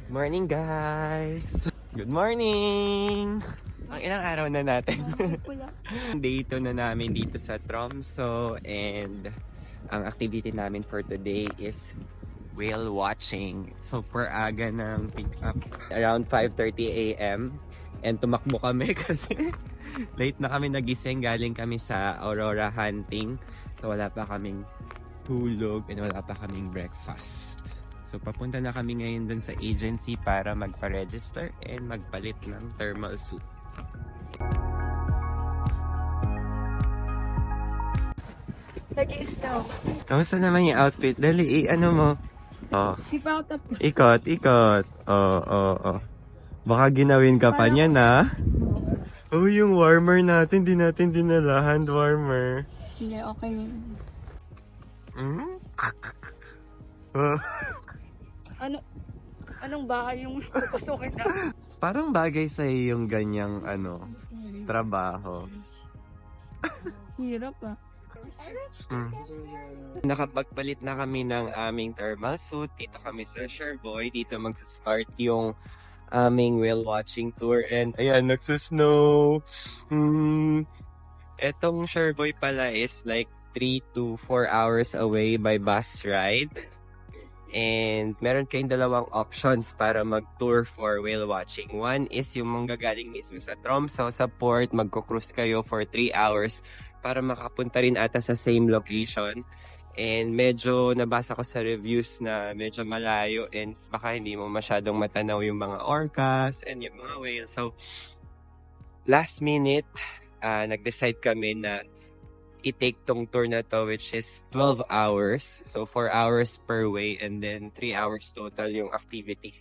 Morning guys! Good morning! Ang ilang araw na natin. Day 2 na namin dito sa Tromsø and ang activity namin for today is whale watching. Super aga ng pick up. Around 5:30 AM and tumakbo kami kasi late na kami nagising. Galing kami sa Aurora hunting. So wala pa kaming tulog and wala pa kaming breakfast. So papunta na kami ngayon dun sa agency para magpa-register and magpalit ng thermal suit. Nag-i-snow. Kamusta naman yung outfit? Dali, ano mo? Oh. Ikot. Baka ginawin ka pa niya na. Oh, yung warmer natin. Di natin dinala. Hand warmer. Hindi, okay. Anong bahay yung pasukin na? Parang bagay sa'yo yung ganyang trabaho. Hirap ah. Nakapagpalit na kami ng aming thermal suit. Dito kami sa Sherboy. Dito magsa-start yung aming whale watching tour. And ayan, nagsasnow. Etong Sherboy pala is like 3 to 4 hours away by bus ride. And meron kayong dalawang options para mag-tour for whale watching. One is yung manggagaling mismo sa Tromsø, sa port, magko-cruise kayo for 3 hours para makapunta rin ata sa same location. And medyo nabasa ko sa reviews na medyo malayo and baka hindi mo masyadong matanaw yung mga orcas and yung mga whales. So, last minute, nag-decide kami na i-take tong tour na to, which is 12 hours. So 4 hours per way and then 3 hours total yung activity.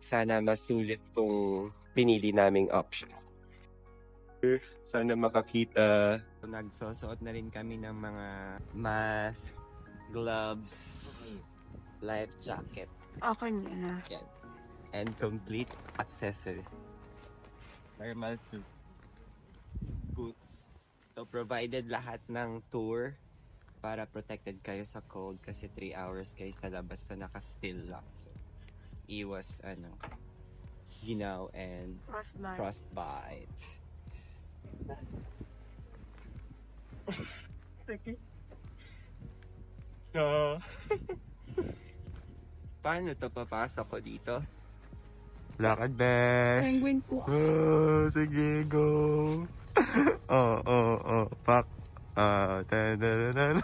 Sana masulit tong pinili naming option. Sana makakita. Nagsusuot na rin kami ng mga mask, gloves, life jacket. Okay na. Yan. And complete accessories. Thermal suit. Boots. So, provided lahat ng tour para protected kayo sa cold kasi 3 hours kayo sa labas na naka-still lang. So, iwas, ginaw and frostbite. No. Paano to papasok ko dito? Lakad, besh! Penguin po. Oh, sige, go! Oh. Pak. Da-da-da-da.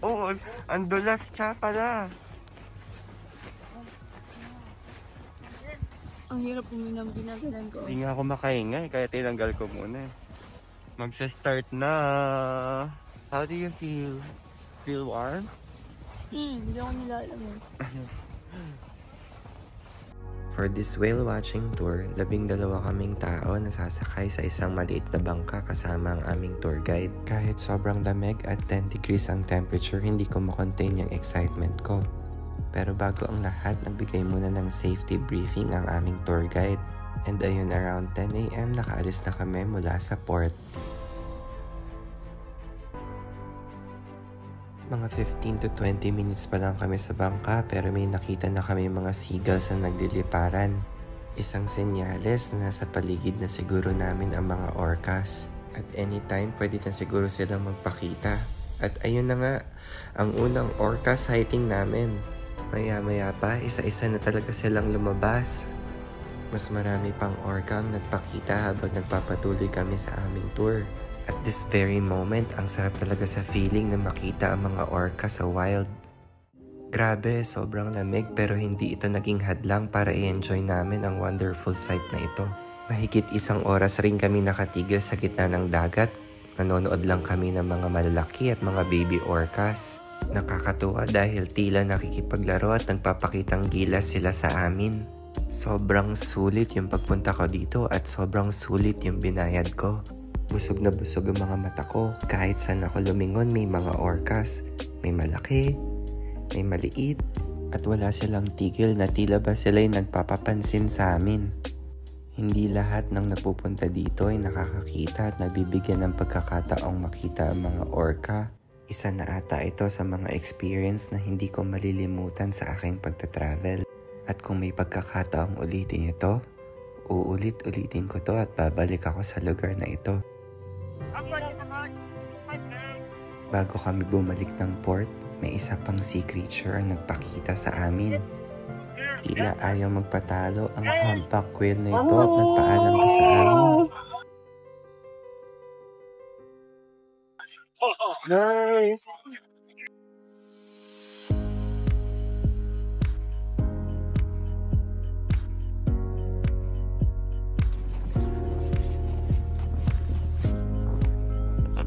Oh, ang dulas siya pala. Ang hirap uminom, ginagalan ko. Hindi nga ako makahinga kaya tinanggal ko muna. Magsa-start na. How do you feel? Feel warm? Hindi ako nilalamig. For this whale watching tour, 12 kaming tao na sasakay sa isang maliit na bangka kasama ang aming tour guide. Kahit sobrang lamig at 10 degrees ang temperature, hindi ko makontain yung excitement ko. Pero bago ang lahat, nagbigay muna ng safety briefing ang aming tour guide. And ayun, around 10 AM nakaalis na kami mula sa port. Mga 15 to 20 minutes pa lang kami sa bangka pero may nakita na kami mga seagulls na nagliliparan. Isang senyales na nasa paligid na siguro namin ang mga orcas. At anytime pwede na siguro silang magpakita. At ayun na nga, ang unang orca sighting namin. Maya-maya pa, isa-isa na talaga silang lumabas. Mas marami pang orca ang nagpakita habang nagpapatuloy kami sa aming tour. At this very moment, ang sarap talaga sa feeling na makita ang mga orca sa wild. Grabe, sobrang lamig pero hindi ito naging hadlang para i-enjoy namin ang wonderful sight na ito. Mahigit 1 oras rin kami nakatigil sa gitna ng dagat. Nanonood lang kami ng mga malalaki at mga baby orcas. Nakakatuwa dahil tila nakikipaglaro at nagpapakitang gilas sila sa amin. Sobrang sulit yung pagpunta ko dito at sobrang sulit yung binayad ko. Busog na busog ang mga mata ko. Kahit saan ako lumingon may mga orcas. May malaki, may maliit, at wala silang tigil na tila ba sila'y nagpapapansin sa amin. Hindi lahat ng napupunta dito ay nakakakita at nabibigyan ng pagkakataong makita ang mga orca. Isa na ata ito sa mga experience na hindi ko malilimutan sa aking pagta-travel. At kung may pagkakataong ulitin ito, uulit-ulitin ko to at babalik ako sa lugar na ito. Bago kami bumalik ng port, may isa pang sea creature ang nagpakita sa amin. Tila ayaw magpatalo ang humpback whale na ito at nagpaalam pa sa amin. Nice!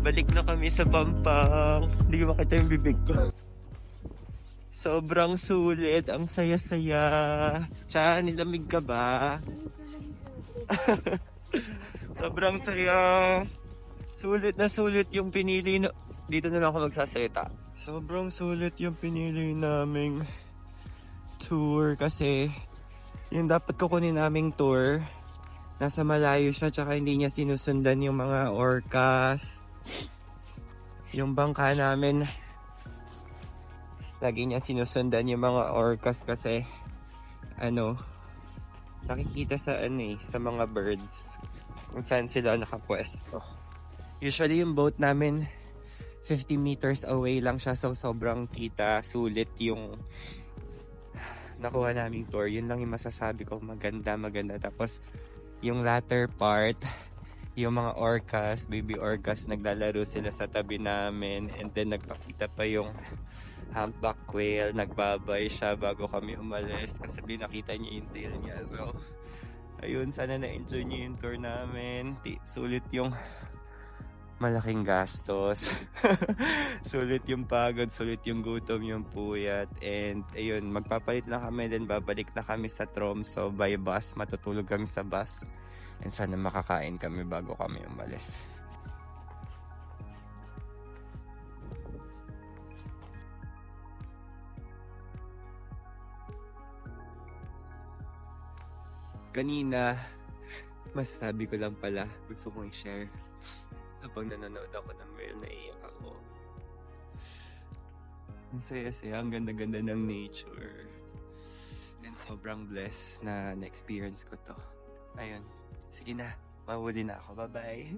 Balik na kami sa Pampang. Hindi ko makita yung bibig ko. Sobrang sulit. Ang saya-saya. Tsaka, nilamig ka ba? Sobrang saya. Sulit na sulit yung pinili na... Dito na lang ako magsasalita. Sobrang sulit yung pinili naming tour kasi yung dapat kukunin naming tour, nasa malayo siya tsaka hindi niya sinusundan yung mga orcas. Yung bangka namin, lagi niya sinusundan yung mga orcas kasi nakikita sa sa mga birds kung saan sila nakapwesto. Usually yung boat namin 50 meters away lang siya, so sobrang kita, sulit yung nakuha naming tour. Yun lang yung masasabi ko, maganda. Tapos yung latter part, yung mga orcas, baby orcas, naglalaro sila sa tabi namin, and then nagpakita pa yung humpback whale, nagbabay siya bago kami umalis kasi nakita niya yung tail niya. So ayun, sana na-enjoy niyo yung tour namin. Sulit yung malaking gastos. Sulit yung pagod, sulit yung gutom, yung puyat. And ayun, magpapalit na kami, then babalik na kami sa Tromso by bus. Matutulog kami sa bus. And sana makakain kami bago kami umalis. Kanina, masasabi ko lang pala, gusto kong i-share. Habang nanonood ako ng whale, naiyak ako. Ang saya-saya, ang ganda-ganda ng nature. And sobrang blessed na na-experience ko to. Ayun, sige na, mahuli na ako. Bye-bye!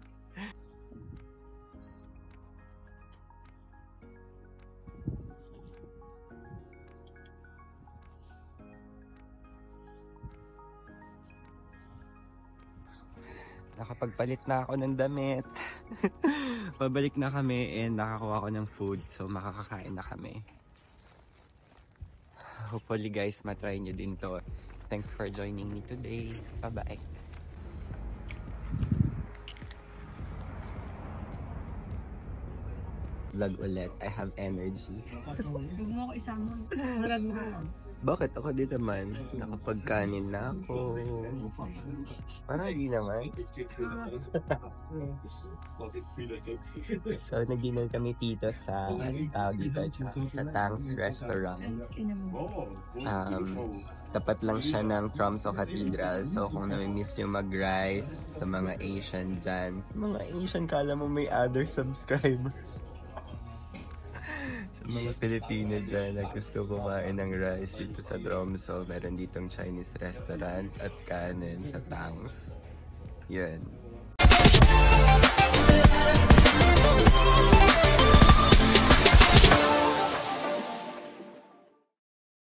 Nakapagpalit na ako ng damit. Pabalik na kami and nakakuha ko ng food, so makakakain na kami. Hopefully guys, matry nyo din to. Thanks for joining me today. Bye-bye! Vlog ulit. I have energy. Huwag mo ako isama. Vlog mo. Bakit? Ako din naman. Nakapagkanin na ako. Parang hindi naman. So, nag-dinner kami dito sa sa Tang's Restaurant. Tapat lang siya ng Tromso Cathedral. So, kung nami-miss nyo mag-rice sa mga Asian dyan. Mga Asian, kala mo may other subscribers. Sa mga Pilipino dyan na gusto kumain ng rice dito sa Tromso, meron ditong Chinese restaurant at kanin sa Tang's. Yun.